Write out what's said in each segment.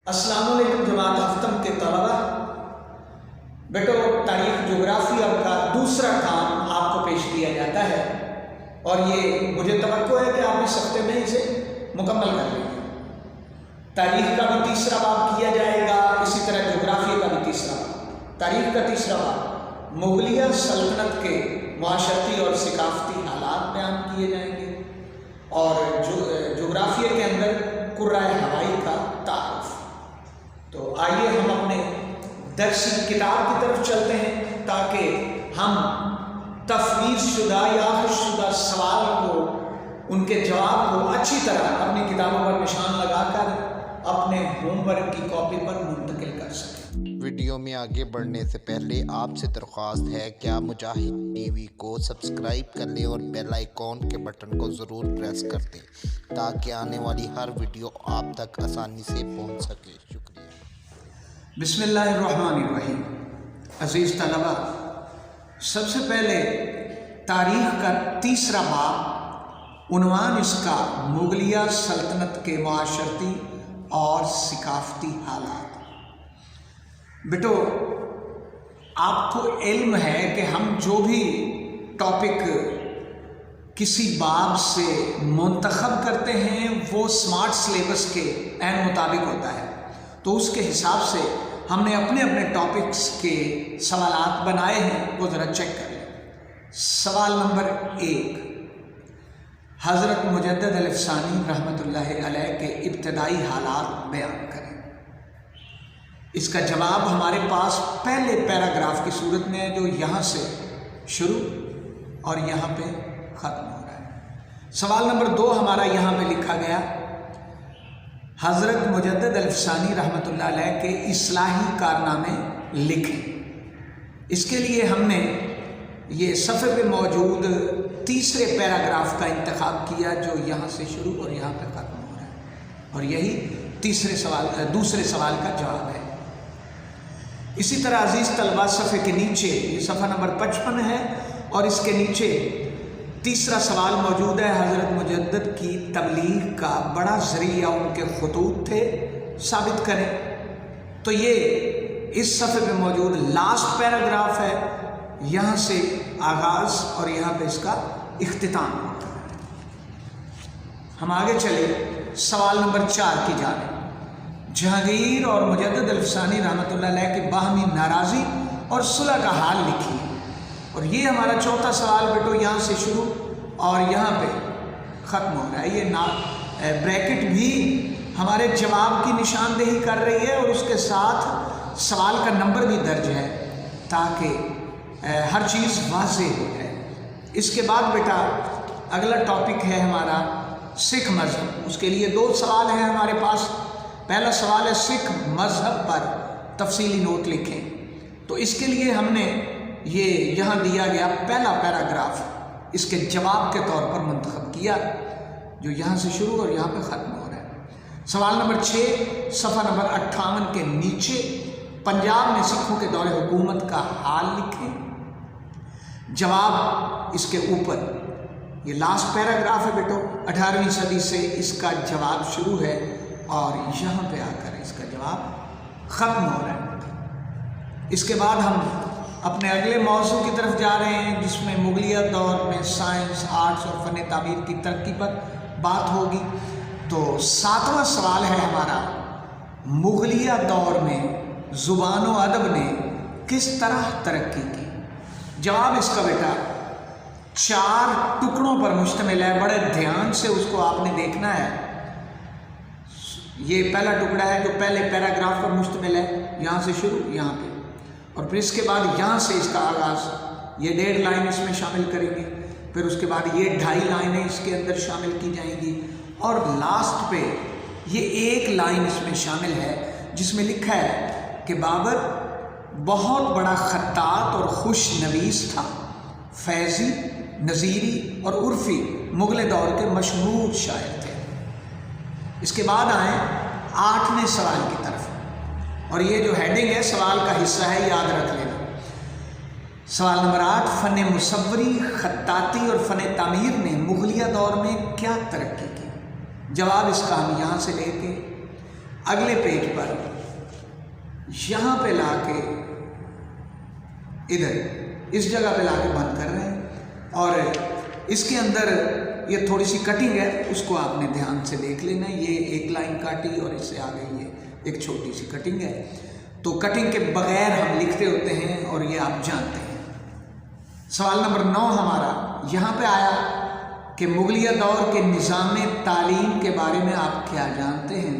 अस्सलाम वालेकुम जमात हफ्तम के तलबा। बेटो, तारीख जोग्राफिया का दूसरा काम आपको पेश किया जाता है और ये मुझे तवक्को है कि आप इस हफ्ते में इसे मुकम्मल कर लेंगे। तारीख का भी तीसरा बाब किया जाएगा, इसी तरह जोग्राफिया का भी तीसरा बाब। तारीख का तीसरा बाब मुगलिया सल्तनत के माशरती और सकाफती हालात बयान किए जाएंगे और जोग्राफिया के अंदर कुर्राए हवाई का तारुफ। तो आइए हम अपने दरसी किताब की तरफ चलते हैं ताकि हम तफवीज़ शुदा या शुदा सवाल को, उनके जवाब को अच्छी तरह अपनी किताबों पर निशान लगाकर अपने होमवर्क की कॉपी पर मुंतकिल कर सकें। वीडियो में आगे बढ़ने से पहले आपसे दरख्वास्त है कि आप मुजाहिद टीवी को सब्सक्राइब कर लें और बेल आइकॉन के बटन को ज़रूर प्रेस कर दें ताकि आने वाली हर वीडियो आप तक आसानी से पहुंच सके। शुक्रिया। बिस्मिल्लाहिर्रहमानिर्रहीम। अज़ीज़ तलबा, सबसे पहले तारीख़ का तीसरा बाब, उन्वान इसका मुगलिया सल्तनत के माशरती और सकाफती हालात। बेटो, आपको इल्म है कि हम जो भी टॉपिक किसी बाब से मुंतखब करते हैं वो स्मार्ट सिलेबस के ऐन मुताबिक होता है, तो उसके हिसाब से हमने अपने अपने टॉपिक्स के सवालात बनाए हैं, वो ज़रा चेक कर लें। सवाल नंबर 1, हज़रत मुजद्दिद अल-अफ़सानी रहमतुल्लाहि अलैह के इब्तदाई हालात बयान करें। इसका जवाब हमारे पास पहले पैराग्राफ की सूरत में है, जो यहाँ से शुरू और यहाँ पे ख़त्म हो रहा है। सवाल नंबर 2 हमारा यहाँ पे लिखा गया, हज़रत मुजद्दिद अल-अफ़सानी रहमतुल्लाह अलैह के इस्लाही कारनामे लिखें। इसके लिए हमने ये सफ़े पे मौजूद तीसरे पैराग्राफ का इंतखाब किया, जो यहाँ से शुरू और यहाँ पे ख़त्म हो रहा है, और यही दूसरे सवाल का जवाब है। इसी तरह अजीज़ तलबा, सफ़े के नीचे, ये सफ़ा नंबर 55 है और इसके नीचे तीसरा सवाल मौजूद है, हज़रत मुजद्दिद की तबलीग का बड़ा ज़रिया उनके खुतूत थे, साबित करें। तो ये इस सफ़े पे मौजूद लास्ट पैराग्राफ है, यहाँ से आगाज़ और यहाँ पे इसका इख्तिताम होता है। हम आगे चले सवाल नंबर 4 की जानिब। जहांगीर और मुजद्दिद अल-अफ़सानी रहमतुल्लाह अलैह की बाहमी नाराज़ी और सुलह का हाल लिखिए। और ये हमारा चौथा सवाल बेटो यहाँ से शुरू और यहाँ पे ख़त्म हो रहा है। ये ब्रैकेट भी हमारे जवाब की निशानदेही कर रही है और उसके साथ सवाल का नंबर भी दर्ज है ताकि हर चीज़ वाज़ेह हो जाए। इसके बाद बेटा अगला टॉपिक है हमारा सिख मज़हब। उसके लिए 2 सवाल हैं हमारे पास। पहला सवाल है, सिख मज़हब पर तफसीली नोट लिखें। तो इसके लिए हमने ये यहाँ दिया गया पहला पैराग्राफ इसके जवाब के तौर पर मुंतखब किया, जो यहाँ से शुरू और यहाँ पे ख़त्म हो रहा है। सवाल नंबर 6, सफ़ा नंबर 58 के नीचे, पंजाब में सिखों के दौरे हुकूमत का हाल लिखें। जवाब इसके ऊपर, ये लास्ट पैराग्राफ है बेटो, 18वीं सदी से इसका जवाब शुरू है और यहाँ पे आकर इसका जवाब ख़त्म हो रहा है। इसके बाद हम अपने अगले मौजू की तरफ जा रहे हैं, जिसमें मुगलिया दौर में साइंस, आर्ट्स और फ़न ताबीर की तरक्की पर बात होगी। तो 7वां सवाल है हमारा, मुगलिया दौर में ज़ुबान व अदब ने किस तरह तरक्की की। जवाब इसका बेटा 4 टुकड़ों पर मुश्तमिल है, बड़े ध्यान से उसको आपने देखना है। ये पहला टुकड़ा है जो पहले पैराग्राफ पर मुश्तमिल है, यहाँ से शुरू यहाँ पे, और फिर इसके बाद यहाँ से इसका आगाज़, ये 1.5 लाइन इसमें शामिल करेंगे, फिर उसके बाद ये 2.5 लाइनें इसके अंदर शामिल की जाएंगी, और लास्ट पे ये 1 लाइन इसमें शामिल है जिसमें लिखा है कि बाबर बहुत बड़ा खत्तात और खुश नवीस था, फैज़ी, नज़ीरी और उर्फ़ी मुग़ल दौर के मशहूर शायर थे। इसके बाद आए 8वें सवाल की तरफ, और ये जो हेडिंग है सवाल का हिस्सा है, याद रख लेना। सवाल नंबर 8, फ़न मुसव्वरी, खत्ताती और फ़न तामीर ने मुग़लिया दौर में क्या तरक्की की। जवाब इसका हम यहाँ से लेके अगले पेज पर यहाँ पे ला के इधर इस जगह पे ला के बंद कर रहे हैं। और इसके अंदर ये थोड़ी सी कटिंग है, उसको आपने ध्यान से देख लेना। ये एक लाइन काटी और इससे आगे ये एक छोटी सी कटिंग है। तो कटिंग के बगैर हम लिखते होते हैं और ये आप जानते हैं। सवाल नंबर 9 हमारा यहाँ पे आया कि मुगलिया दौर के निज़ाम तालीम के बारे में आप क्या जानते हैं।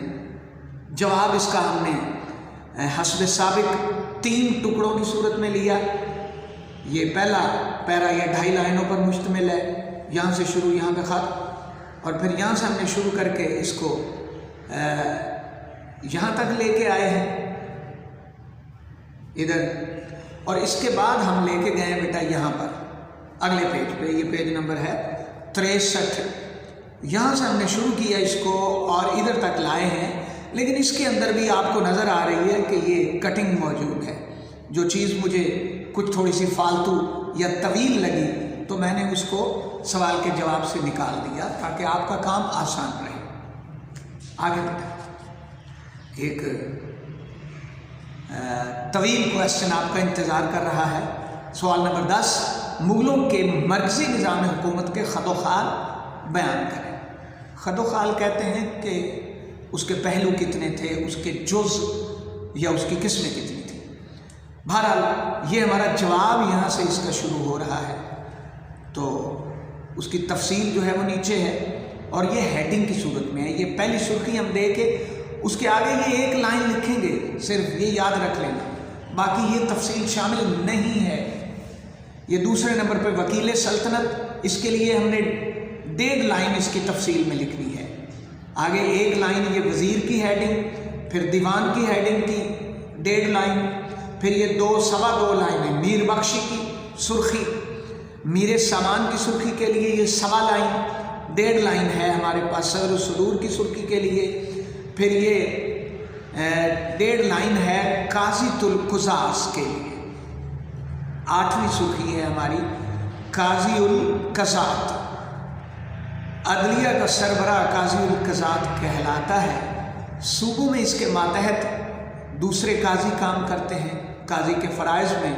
जवाब इसका हमने हस्ब साबिक 3 टुकड़ों की सूरत में लिया। ये पहला पैरा ये 2.5 लाइनों पर मुश्तमिल है, यहाँ से शुरू यहाँ पे ख़त्म, और फिर यहाँ से हमने शुरू करके इसको यहाँ तक लेके आए हैं इधर, और इसके बाद हम लेके गए हैं बेटा यहाँ पर अगले पेज पे। ये पेज नंबर है 63। यहाँ से हमने शुरू किया इसको और इधर तक लाए हैं, लेकिन इसके अंदर भी आपको नज़र आ रही है कि ये कटिंग मौजूद है। जो चीज़ मुझे कुछ थोड़ी सी फालतू या तवील लगी तो मैंने उसको सवाल के जवाब से निकाल दिया ताकि आपका काम आसान रहे। आगे बेटा एक तवील क्वेश्चन आपका इंतज़ार कर रहा है। सवाल नंबर 10, मुग़लों के मरकज़ी निज़ाम हुकूमत के खदोखाल बयान करें। खदोखाल कहते हैं कि उसके पहलू कितने थे, उसके जुज़ या उसकी किस्में कितनी थी। बहरहाल ये हमारा जवाब यहाँ से इसका शुरू हो रहा है, तो उसकी तफसील जो है वो नीचे है और ये हेडिंग की सूरत में है। ये पहली सुर्खी हम दे के उसके आगे ये एक लाइन लिखेंगे, सिर्फ ये याद रख लेना, बाकी ये तफसील शामिल नहीं है। ये दूसरे नंबर पर वकील सल्तनत, इसके लिए हमने 1.5 लाइन इसकी तफसील में लिखनी है। आगे एक लाइन ये वज़ीर की हेडिंग, फिर दीवान की हेडिंग की 1.5 लाइन, फिर ये 2-2.25 लाइनें मीर बख्शी की सुर्खी, मीर सामान की सुर्खी के लिए ये 1.25 लाइन, 1.5 लाइन है हमारे पास सदर सदूर की सुर्खी के लिए, फिर ये 1.5 लाइन है काज़ीतुल कुज़ास के लिए। 8वीं सुर्खी है हमारी काज़ीउल क़ज़ात। अदलिया का सरबराह काज़ीउल क़ज़ात कहलाता है। सूबों में इसके मातहत दूसरे काजी काम करते हैं। काजी के फ़राइज़ में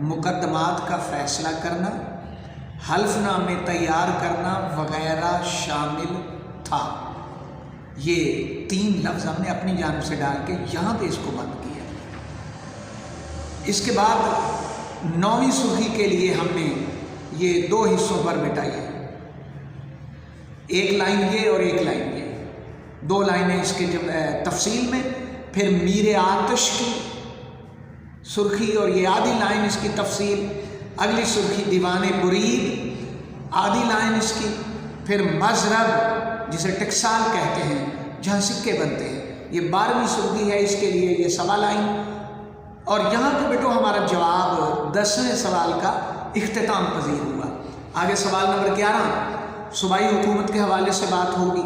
मुकदमात का फ़ैसला करना, हल्फनामे तैयार करना वगैरह शामिल था। ये 3 लफ्ज़ हमने अपनी जानिब से डाल के यहाँ पे इसको बंद किया। इसके बाद 9वीं सुर्खी के लिए हमने ये 2 हिस्सों पर मिटाई, एक लाइन ये और एक लाइन ये, 2 लाइनें इसके जब तफसील में, फिर मीर आतिश की सुर्खी और ये आधी लाइन इसकी तफसील, अगली सुर्खी दीवान बुरीद आधी लाइन इसकी, फिर मजरब जिसे टेक्साल कहते हैं जहाँ सिक्के बनते हैं, ये 12वीं सुर्खी है, इसके लिए ये 1.25 लाइन। और यहाँ पे बेटो हमारा जवाब 10वें सवाल का इख्तिताम पजीर हुआ। आगे सवाल नंबर 11 सूबाई हुकूमत के हवाले से बात होगी,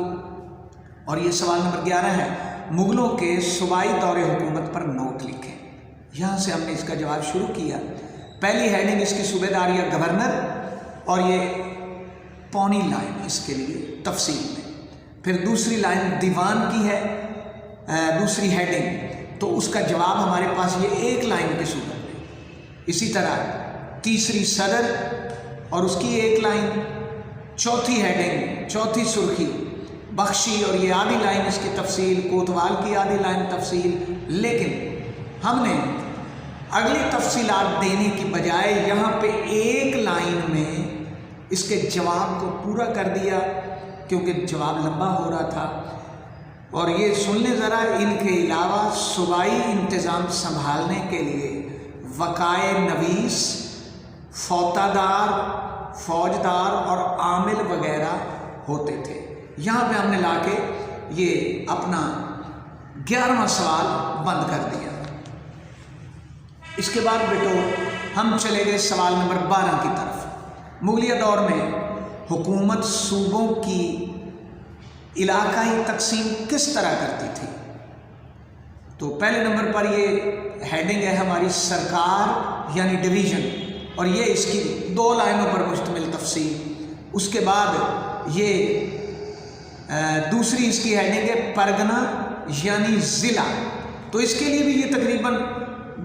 और ये सवाल नंबर 11 है मुग़लों के सूबाई दौरे हुकूमत पर नोट लिखें। यहाँ से हमने इसका जवाब शुरू किया। पहली हेडिंग इसकी सूबेदार या गवर्नर, और ये 1.25 लाइन इसके लिए तफसील में, फिर दूसरी लाइन दीवान की है, दूसरी हेडिंग, तो उसका जवाब हमारे पास ये 1 लाइन की सूरत में। इसी तरह तीसरी सदर और उसकी 1 लाइन, चौथी हेडिंग, चौथी सुर्खी बख्शी और ये आधी लाइन इसकी तफसील, कोतवाल की आधी लाइन तफसील। लेकिन हमने अगली तफसीलात देने की बजाय यहाँ पे 1 लाइन में इसके जवाब को पूरा कर दिया, क्योंकि जवाब लंबा हो रहा था। और ये सुन लें ज़रा, इनके अलावा सूबाई इंतज़ाम संभालने के लिए वकाए नवीस, फौतादार, फौजदार और आमिल वगैरह होते थे। यहाँ पे हमने लाके ये अपना 11वां सवाल बंद कर दिया। इसके बाद बेटो हम चले गए सवाल नंबर 12 की तरफ। मुग़लिया दौर में हुकूमत सूबों की इलाकाई तकसीम किस तरह करती थी? तो पहले नंबर पर ये हेडिंग है हमारी सरकार यानी डिवीज़न, और ये इसकी 2 लाइनों पर मुश्तमिल तफसील। उसके बाद ये दूसरी इसकी हेडिंग है परगना یعنی ضلع. تو اس کے لیے بھی یہ تقریباً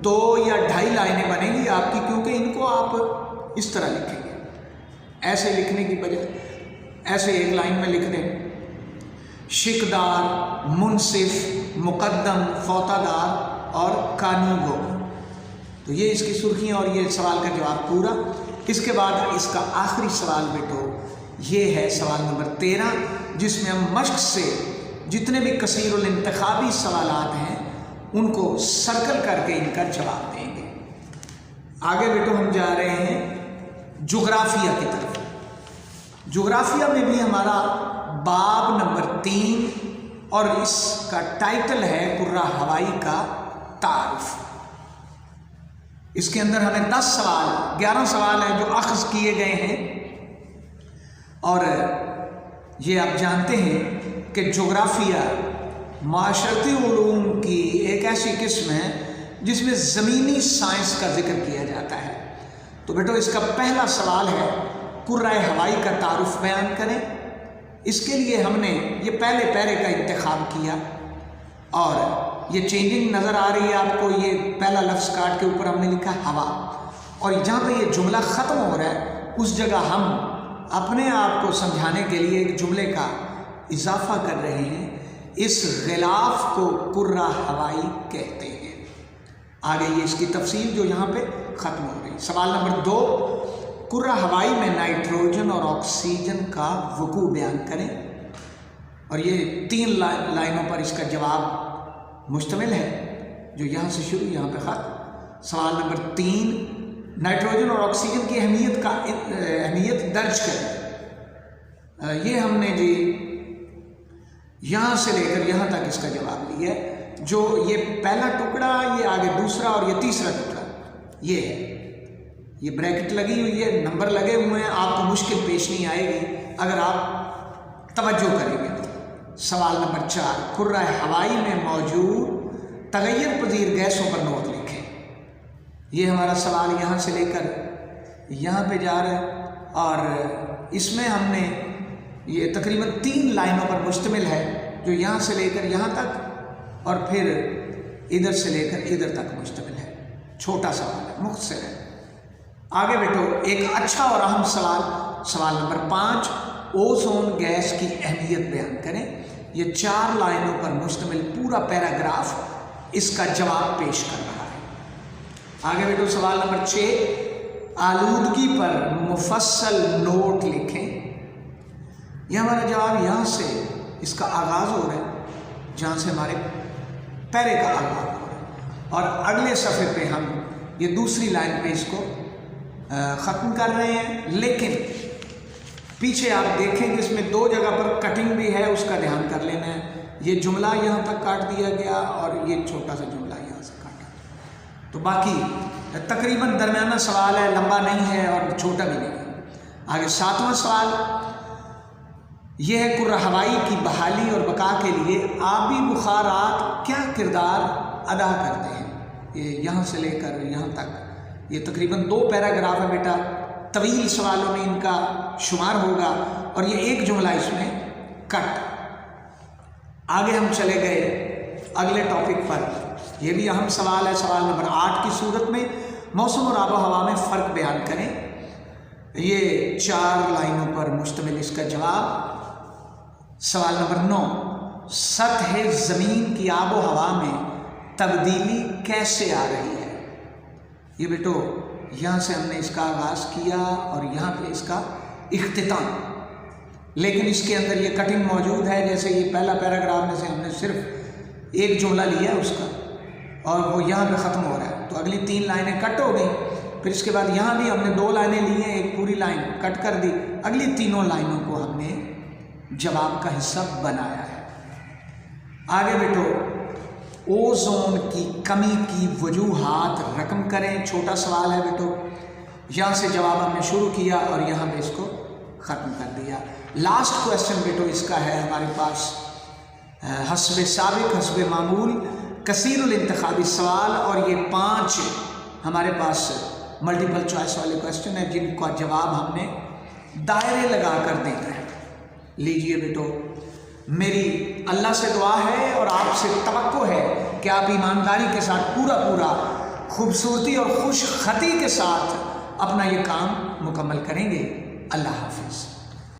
2 یا 2.5 لائنیں بنیں گی آپ کی، کیونکہ ان کو آپ اس طرح لکھیں گے. ایسے لکھنے کی بجائے ایسے ایک لائن میں لکھ دیں: شکدار، منصف، مقدم، فوتادار اور کانوگو. تو یہ اس کی سرخیاں اور یہ سوال کا جواب پورا. اس کے بعد اس کا آخری سوال بیٹو یہ ہے سوال نمبر 13، جس میں ہم مشق سے جتنے بھی کثیر الانتخابی سوالات ہیں ان کو سرکل کر کے ان کا جواب دیں گے. آگے بیٹو ہم جا رہے ہیں جغرافیہ کی طرف. جغرافیہ میں بھی ہمارا باب نمبر 3 اور اس کا ٹائٹل ہے کرہ ہوائی کا تعارف. اس کے اندر ہمیں 11 سوال ہیں جو اخذ کیے گئے ہیں. اور یہ آپ جانتے ہیں کہ جغرافیہ معاشرتی علوم کی ایک ایسی قسم ہے جس میں زمینی سائنس کا ذکر کیا جاتا ہے. تو بیٹو اس کا پہلا سوال ہے کرہ ہوائی کا تعارف بیان کریں. اس کے لیے ہم نے یہ پہلے پیرے کا انتخاب کیا اور یہ چینجنگ نظر آ رہی ہے آپ کو. یہ پہلا لفظ کاٹ کے اوپر ہم نے لکھا ہوا، اور جہاں پہ یہ جملہ ختم ہو رہا ہے اس جگہ ہم اپنے آپ کو سمجھانے کے لیے ایک جملے کا اضافہ کر رہے ہیں. اس غلاف کو کرہ ہوائی کہتے ہیں. آگے یہ اس کی تفصیل جو یہاں پہ ختم ہو رہی. سوال نمبر 2، کرہ ہوائی میں نائٹروجن اور آکسیجن کا وقوع بیان کریں. اور یہ 3 لائنوں پر اس کا جواب مشتمل ہے، جو یہاں سے شروع یہاں پہ ختم. سوال نمبر 3، نائٹروجن اور آکسیجن کی اہمیت درج کریں. یہ ہم نے جی یہاں سے لے کر یہاں تک اس کا جواب لیا ہے. جو یہ پہلا ٹکڑا، یہ آگے دوسرا اور یہ تیسرا ٹکڑا یہ ہے. یہ بریکٹ لگی ہوئی ہے، نمبر لگے ہوئے ہیں. آپ کو مشکل پیش نہیں آئے گی اگر آپ توجہ کریں گے. سوال نمبر 4، کرہ ہوائی میں موجود تغیر پذیر گیسوں پر نوٹ لکھیں. یہ ہمارا سوال یہاں سے لے کر یہاں پہ جا رہا ہے، اور اس میں ہم نے یہ تقریباً 3 لائنوں پر مشتمل ہے، جو یہاں سے لے کر یہاں تک اور پھر ادھر سے لے کر ادھر تک مشتمل ہے. چھوٹا سوال ہے، مختصر ہے. آگے بیٹھو ایک اچھا اور اہم سوال. سوال نمبر 5، اوزون گیس کی اہمیت بیان کریں. یہ 4 لائنوں پر مشتمل پورا پیراگراف اس کا جواب پیش کر رہا ہے. آگے بیٹھو سوال نمبر 6، آلودگی پر مفصل نوٹ لکھیں. یہ ہمارا جواب یہاں سے اس کا آغاز ہو رہا ہے، جہاں سے ہمارے پیرے کا آغاز ہو رہا ہے، اور اگلے صفحے پہ ہم یہ دوسری لائن پہ اس کو ختم کر رہے ہیں. لیکن پیچھے آپ دیکھیں کہ اس میں 2 جگہ پر کٹنگ بھی ہے، اس کا دھیان کر لینا ہے. یہ جملہ یہاں تک کاٹ دیا گیا اور یہ چھوٹا سا جملہ یہاں سے کاٹا. تو باقی تقریباً درمیانہ سوال ہے، لمبا نہیں ہے اور چھوٹا بھی نہیں ہے. آگے 7واں سوال یہ ہے کرہ ہوائی کی بحالی اور بقا کے لیے آبی بخارات کیا کردار ادا کرتے ہیں. یہ یہاں سے لے کر یہاں تک یہ تقریباً 2 پیراگراف ہے بیٹا. طویل سوالوں میں ان کا شمار ہوگا اور یہ ایک جملہ اس میں کٹ. آگے ہم چلے گئے اگلے ٹاپک پر. یہ بھی اہم سوال ہے. سوال نمبر 8 کی صورت میں موسم اور آب و ہوا میں فرق بیان کریں. یہ 4 لائنوں پر مشتمل اس کا جواب. سوال نمبر 9، سطح زمین کی آب و ہوا میں تبدیلی کیسے آ رہی ہے. یہ بیٹو یہاں سے ہم نے اس کا آغاز کیا اور یہاں پہ اس کا اختتام. لیکن اس کے اندر یہ کٹنگ موجود ہے. جیسے یہ پہلا پیراگراف میں سے ہم نے صرف ایک جملہ لیا اس کا اور وہ یہاں پہ ختم ہو رہا ہے، تو اگلی 3 لائنیں کٹ ہو گئیں. پھر اس کے بعد یہاں بھی ہم نے 2 لائنیں لی ہیں، ایک پوری لائن کٹ کر دی. اگلی 3 لائنوں کو ہم نے جواب کا حصہ بنایا ہے. آگے بیٹو اوزون کی کمی کی وجوہات رقم کریں. چھوٹا سوال ہے بیٹو. یہاں سے جواب ہم نے شروع کیا اور یہاں پہ اس کو ختم کر دیا. لاسٹ کویسچن بیٹو اس کا ہے ہمارے پاس حسب سابق حسب معمول کثیر الانتخابی سوال، اور یہ 5 ہمارے پاس ملٹیپل چوائس والے کویسچن ہیں جن کا جواب ہم نے دائرے لگا کر دینا ہے. لیجئے بیٹو میری اللہ سے دعا ہے اور آپ سے توقع ہے کہ آپ ایمانداری کے ساتھ پورا خوبصورتی اور خوش خطی کے ساتھ اپنا یہ کام مکمل کریں گے۔ اللہ حافظ۔